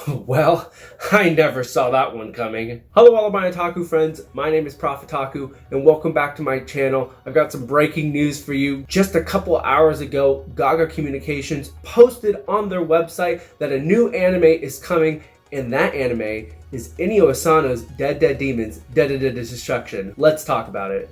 Well, I never saw that one coming. Hello all of my otaku friends, my name is Profitaku and welcome back to my channel. I've got some breaking news for you. Just a couple hours ago, Gaga Communications posted on their website that a new anime is coming, and that anime is Inio Asano's Dead Dead Demons, Dead Dead Dead Destruction. Let's talk about it.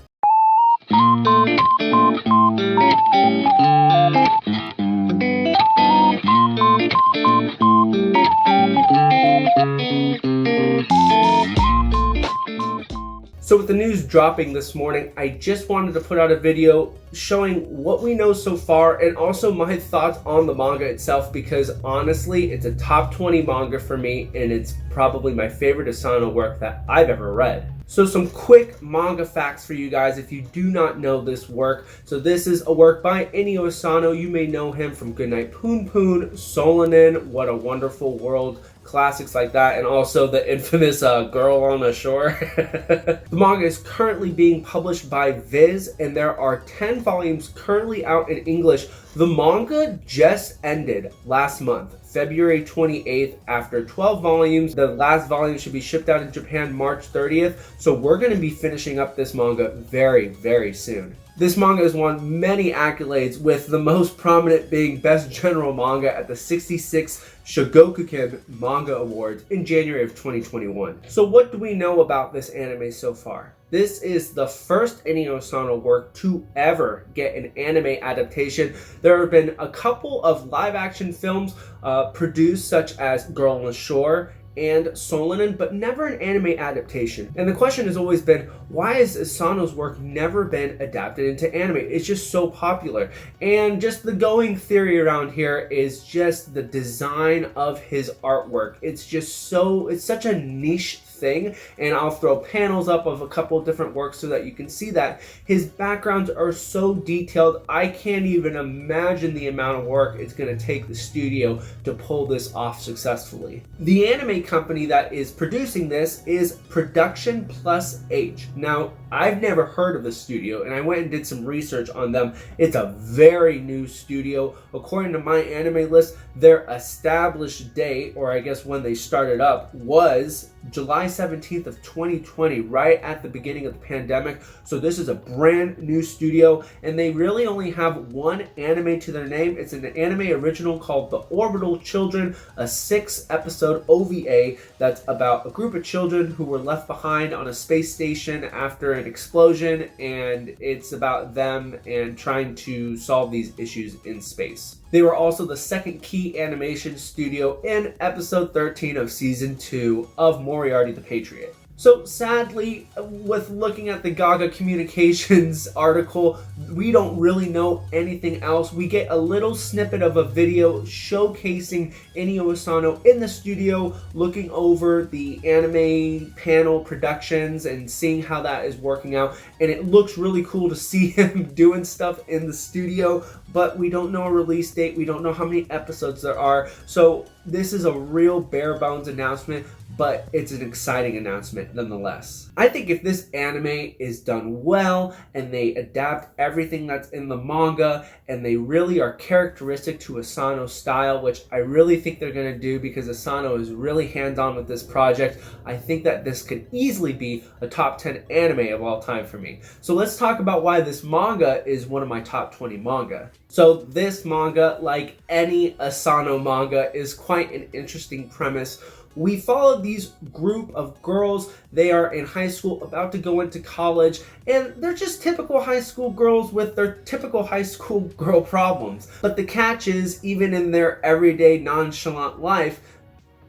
So with the news dropping this morning, I just wanted to put out a video showing what we know so far and also my thoughts on the manga itself, because honestly, it's a top 20 manga for me and it's probably my favorite Asano work that I've ever read. So some quick manga facts for you guys if you do not know this work. So this is a work by Inio Asano. You may know him from Goodnight Poon Poon, Solanin, What a Wonderful World, classics like that, and also the infamous Girl on the Shore. The manga is currently being published by Viz, and there are 10 volumes currently out in English. The manga just ended last month, February 28th, after 12 volumes. The last volume should be shipped out in Japan March 30th, so we're going to be finishing up this manga very, very soon. This manga has won many accolades, with the most prominent being Best General Manga at the 66th Shogakukan Manga Awards in January of 2021. So what do we know about this anime so far? This is the first Inio Asano work to ever get an anime adaptation. There have been a couple of live-action films produced, such as Girl on the Shore and Solanin, but never an anime adaptation. And the question has always been, why has Asano's work never been adapted into anime? It's just so popular. And just the going theory around here is just the design of his artwork. It's such a niche thing, and I'll throw panels up of a couple of different works so that you can see that his backgrounds are so detailed. I can't even imagine the amount of work it's going to take the studio to pull this off successfully. The anime company that is producing this is Production Plus H. Now, I've never heard of the studio, and I went and did some research on them. It's a very new studio. According to my anime list, their established date, or I guess when they started up, was July 17th of 2020, right at the beginning of the pandemic. So this is a brand new studio, and they really only have one anime to their name. It's an anime original called The Orbital Children, a 6-episode OVA that's about a group of children who were left behind on a space station after an explosion, and it's about them and trying to solve these issues in space. They were also the second key animation studio in episode 13 of season 2 of Moriarty the Patriot. So sadly, with looking at the Gaga Communications article, we don't really know anything else. We get a little snippet of a video showcasing Inio Asano in the studio, looking over the anime panel productions and seeing how that is working out. And it looks really cool to see him doing stuff in the studio, but we don't know a release date. We don't know how many episodes there are. So this is a real bare bones announcement, but it's an exciting announcement nonetheless. I think if this anime is done well and they adapt everything that's in the manga and they really are characteristic to Asano's style, which I really think they're going to do because Asano is really hands-on with this project, I think that this could easily be a top 10 anime of all time for me. So let's talk about why this manga is one of my top 20 manga. So this manga, like any Asano manga, is quite an interesting premise. We follow these group of girls. They are in high school, about to go into college, and they're just typical high school girls with their typical high school girl problems. But the catch is, even in their everyday nonchalant life,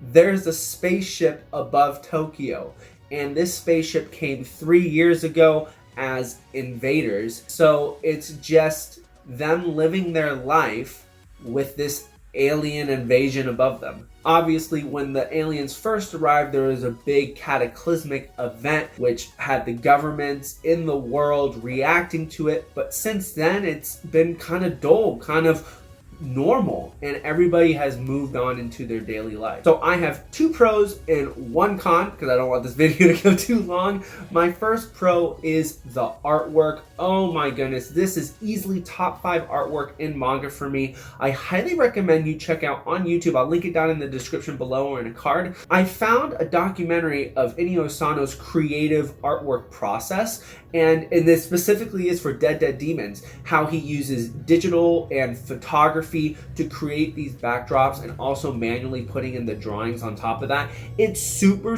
there's a spaceship above Tokyo. And this spaceship came 3 years ago as invaders. So it's just them living their life with this alien invasion above them. Obviously, when the aliens first arrived, there was a big cataclysmic event which had the governments in the world reacting to it, but since then it's been kind of dull, kind of normal and everybody has moved on into their daily life. So I have 2 pros and 1 con because I don't want this video to go too long. My first pro is the artwork. Oh my goodness, this is easily top 5 artwork in manga for me. I highly recommend you check out on YouTube. I'll link it down in the description below or in a card. I found a documentary of Inio Asano's creative artwork process, and this specifically is for Dead Demons, how he uses digital and photography to create these backdrops and also manually putting in the drawings on top of that. It's super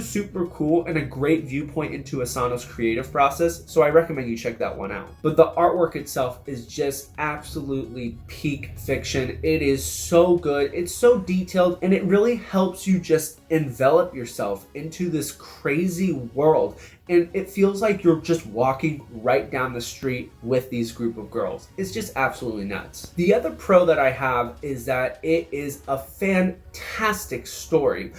cool and a great viewpoint into Asano's creative process, so I recommend you check that one out. But the artwork itself is just absolutely peak fiction. It is so good, it's so detailed, and it really helps you just envelop yourself into this crazy world, and it feels like you're just walking right down the street with these group of girls. It's just absolutely nuts. The other pro that I have is that it is a fantastic story.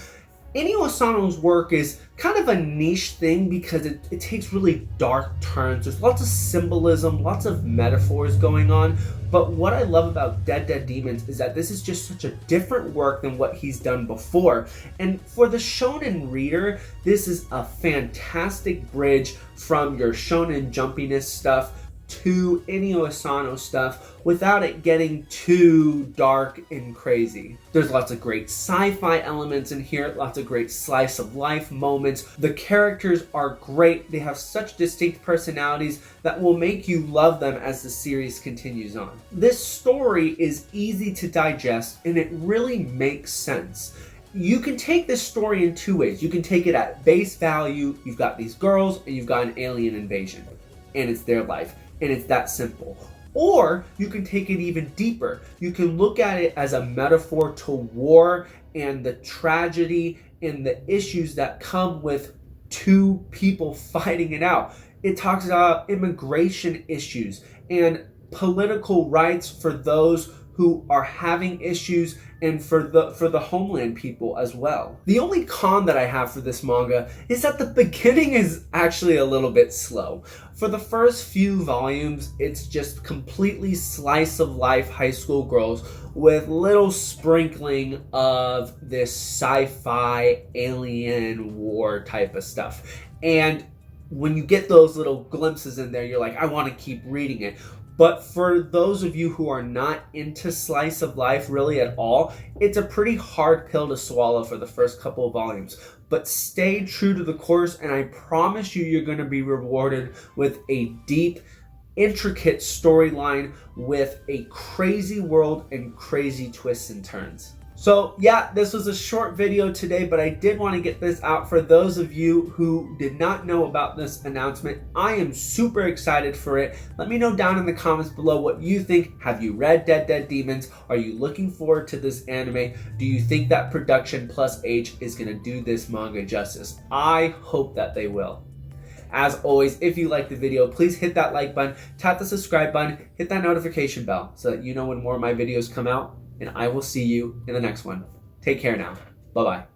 Inio Asano's work is kind of a niche thing because it takes really dark turns. There's lots of symbolism, lots of metaphors going on. But what I love about Dead Demons is that this is just such a different work than what he's done before. And for the shonen reader, this is a fantastic bridge from your shonen jumpiness stuff to Inio Asano stuff without it getting too dark and crazy. There's lots of great sci-fi elements in here, lots of great slice of life moments. The characters are great. They have such distinct personalities that will make you love them as the series continues on. This story is easy to digest and it really makes sense. You can take this story in 2 ways. You can take it at base value. You've got these girls and you've got an alien invasion and it's their life. And it's that simple. Or you can take it even deeper. You can look at it as a metaphor to war and the tragedy and the issues that come with 2 people fighting it out. It talks about immigration issues and political rights for those who are having issues and for the homeland people as well. The only con that I have for this manga is that the beginning is actually a little bit slow. For the first few volumes, it's just completely slice of life high school girls with little sprinkling of this sci-fi alien war type of stuff. And when you get those little glimpses in there, you're like, I want to keep reading it. But for those of you who are not into slice of life really at all, it's a pretty hard pill to swallow for the first couple of volumes. But stay true to the course and I promise you're going to be rewarded with a deep, intricate storyline with a crazy world and crazy twists and turns. So yeah, this was a short video today, but I did want to get this out for those of you who did not know about this announcement. I am super excited for it. Let me know down in the comments below what you think. Have you read Dead Demons? Are you looking forward to this anime? Do you think that Production Plus H is going to do this manga justice? I hope that they will. As always, if you liked the video, please hit that like button, tap the subscribe button, hit that notification bell so that you know when more of my videos come out. And I will see you in the next one. Take care now. Bye-bye.